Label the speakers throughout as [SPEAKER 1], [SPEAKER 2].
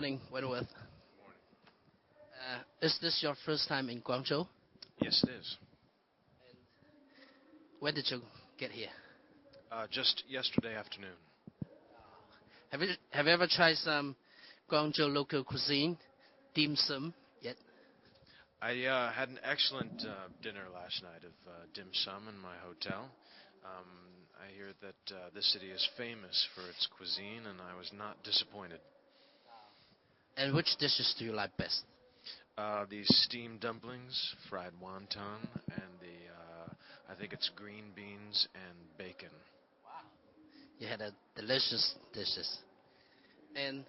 [SPEAKER 1] morning, Wentworth. Is this your first time in Guangzhou?
[SPEAKER 2] Yes, it is.
[SPEAKER 1] When did you get here?
[SPEAKER 2] Just yesterday afternoon.
[SPEAKER 1] Have you ever tried some Guangzhou local cuisine, dim sum, yet?
[SPEAKER 2] I had an excellent dinner last night of dim sum in my hotel. I hear that this city is famous for its cuisine, and I was not disappointed.
[SPEAKER 1] And which dishes do you like best?
[SPEAKER 2] The steamed dumplings, fried wonton, and I think it's green beans and bacon.
[SPEAKER 1] You had a delicious dishes. And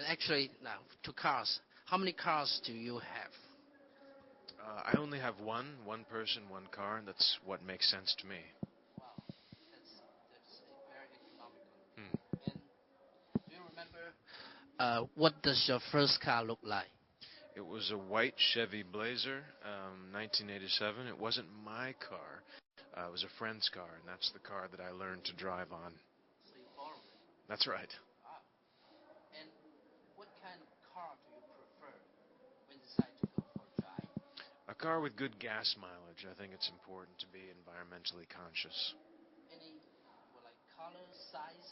[SPEAKER 1] actually, now, to cars. How many cars do you have?
[SPEAKER 2] I only have one person, one car, and that's what makes sense to me.
[SPEAKER 1] Wow, that's very economical. And do you remember what does your first car look like?
[SPEAKER 2] It was a white Chevy Blazer, 1987. It wasn't my car. It was a friend's car, and that's the car that I learned to drive on.
[SPEAKER 1] So you borrowed it?
[SPEAKER 2] That's right.
[SPEAKER 1] Wow. And what kind of car do you prefer when you decide to go for a drive?
[SPEAKER 2] A car with good gas mileage. I think it's important to be environmentally conscious.
[SPEAKER 1] Any, like color, size?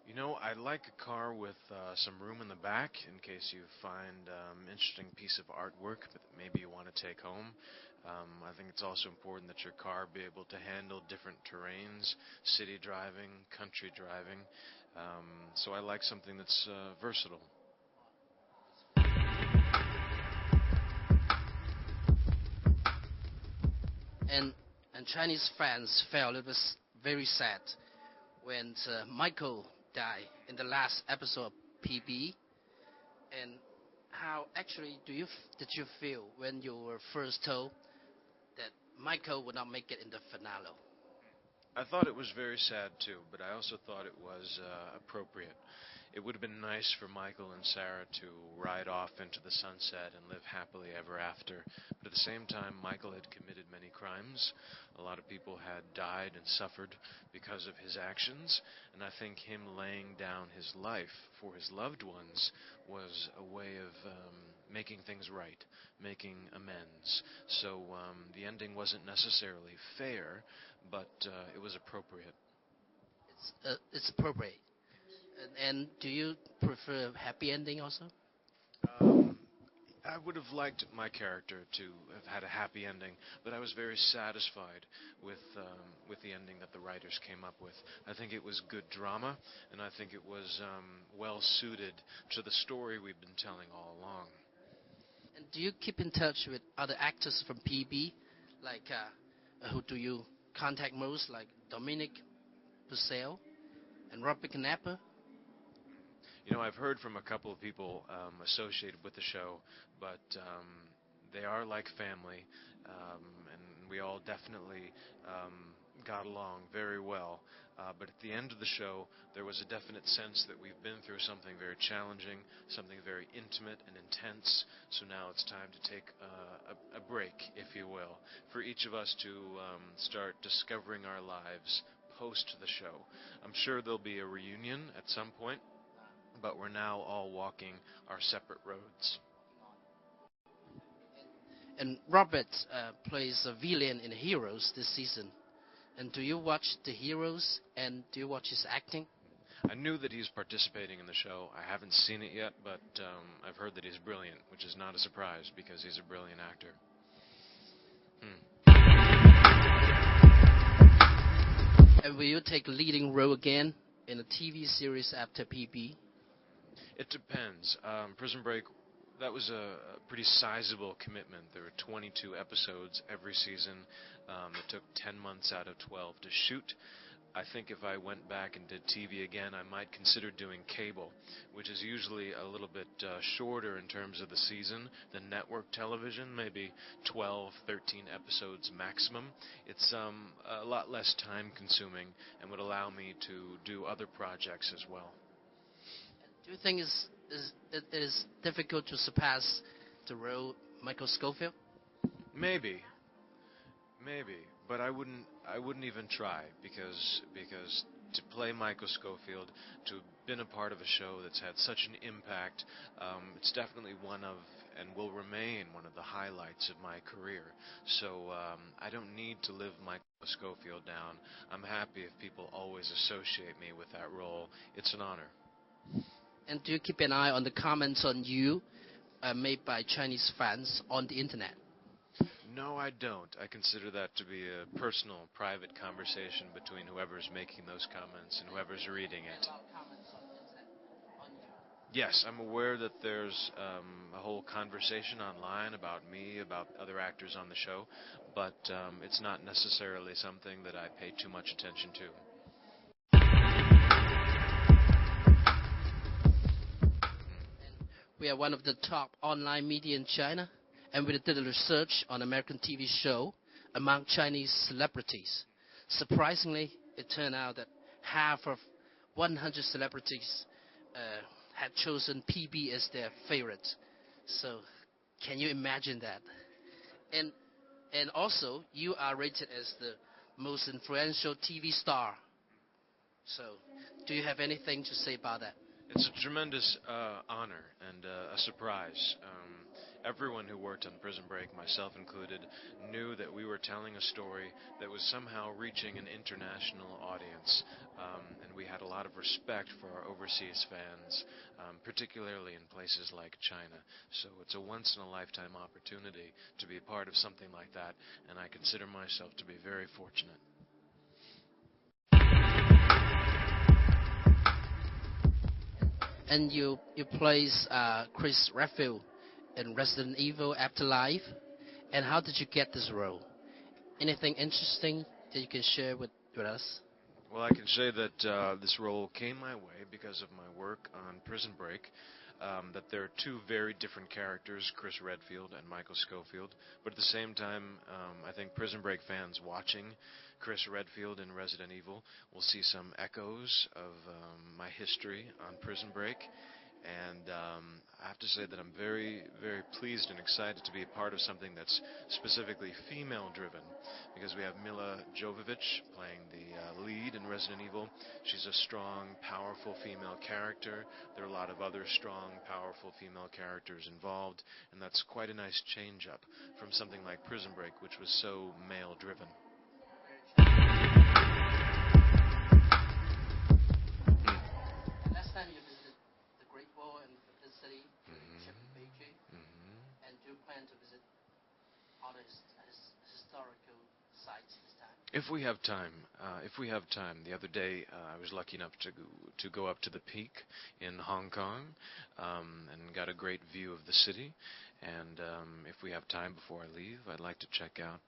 [SPEAKER 2] You know, I like a car with some room in the back in case you find interesting piece of artwork that maybe you want to take home. I think it's also important that your car be able to handle different terrains, city driving, country driving. So I like something that's versatile.
[SPEAKER 1] And Chinese fans felt it was very sad when Michael died in the last episode of PB. And how actually did you feel when you were first told that Michael would not make it in the finale?
[SPEAKER 2] I thought it was very sad too, but I also thought it was appropriate. It would have been nice for Michael and Sarah to ride off into the sunset and live happily ever after. But at the same time, Michael had committed many crimes. A lot of people had died and suffered because of his actions. And I think him laying down his life for his loved ones was a way of making things right, making amends. So the ending wasn't necessarily fair, but it was appropriate.
[SPEAKER 1] It's appropriate. And do you prefer a happy ending also?
[SPEAKER 2] I would have liked my character to have had a happy ending, but I was very satisfied with the ending that the writers came up with. I think it was good drama, and I think it was well suited to the story we've been telling all along.
[SPEAKER 1] And do you keep in touch with other actors from PB? Like, who do you contact most? Like Dominic Purcell and Robert Knapper?
[SPEAKER 2] You know, I've heard from a couple of people associated with the show, but they are like family, and we all definitely got along very well. But at the end of the show, there was a definite sense that we've been through something very challenging, something very intimate and intense, so now it's time to take a break, if you will, for each of us to start discovering our lives post the show. I'm sure there'll be a reunion at some point, but we're now all walking our separate roads.
[SPEAKER 1] And Robert plays a villain in Heroes this season. And do you watch the Heroes, and do you watch his acting?
[SPEAKER 2] I knew that he's participating in the show. I haven't seen it yet, but I've heard that he's brilliant, which is not a surprise because he's a brilliant actor.
[SPEAKER 1] And will you take a leading role again in a TV series after PB?
[SPEAKER 2] It depends. Prison Break, that was a pretty sizable commitment. There were 22 episodes every season. It took 10 months out of 12 to shoot. I think if I went back and did TV again, I might consider doing cable, which is usually a little bit shorter in terms of the season than network television, maybe 12, 13 episodes maximum. It's a lot less time-consuming and would allow me to do other projects as well.
[SPEAKER 1] Do you think it is difficult to surpass the role Michael Scofield?
[SPEAKER 2] Maybe, but I wouldn't even try because to play Michael Schofield, to have been a part of a show that's had such an impact. It's definitely one of, and will remain one of the highlights of my career. So I don't need to live Michael Schofield down. I'm happy if people always associate me with that role. It's an honor.
[SPEAKER 1] And do you keep an eye on the comments on you made by Chinese fans on the internet?
[SPEAKER 2] No, I don't. I consider that to be a personal, private conversation between whoever's making those comments and whoever's reading it. Yes, I'm aware that there's a whole conversation online about me, about other actors on the show, but it's not necessarily something that I pay too much attention to.
[SPEAKER 1] We are one of the top online media in China, and we did a research on American TV show among Chinese celebrities. Surprisingly, it turned out that half of 100 celebrities had chosen PB as their favorite. So, can you imagine that? And also, you are rated as the most influential TV star. So, do you have anything to say about that?
[SPEAKER 2] It's a tremendous honor and a surprise. Everyone who worked on Prison Break, myself included, knew that we were telling a story that was somehow reaching an international audience. And we had a lot of respect for our overseas fans, particularly in places like China. So it's a once-in-a-lifetime opportunity to be a part of something like that, and I consider myself to be very fortunate.
[SPEAKER 1] And you plays Chris Redfield in Resident Evil Afterlife. And how did you get this role? Anything interesting that you can share with us?
[SPEAKER 2] Well, I can say that this role came my way because of my work on Prison Break. That there are two very different characters, Chris Redfield and Michael Schofield. But at the same time, I think Prison Break fans watching Chris Redfield in Resident Evil will see some echoes of my history on Prison Break. And I have to say that I'm very, very pleased and excited to be a part of something that's specifically female-driven, because we have Mila Jovovich playing the lead in Resident Evil. She's a strong, powerful female character. There are a lot of other strong, powerful female characters involved, and that's quite a nice change-up from something like Prison Break, which was so male-driven.
[SPEAKER 1] Last time you visited the Great Wall and the city, Beijing, and do you plan to visit other historical sites this time?
[SPEAKER 2] If we have time, the other day I was lucky enough to go up to the Peak in Hong Kong and got a great view of the city. And if we have time before I leave, I'd like to check out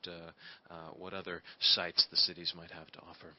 [SPEAKER 2] what other sites the cities might have to offer.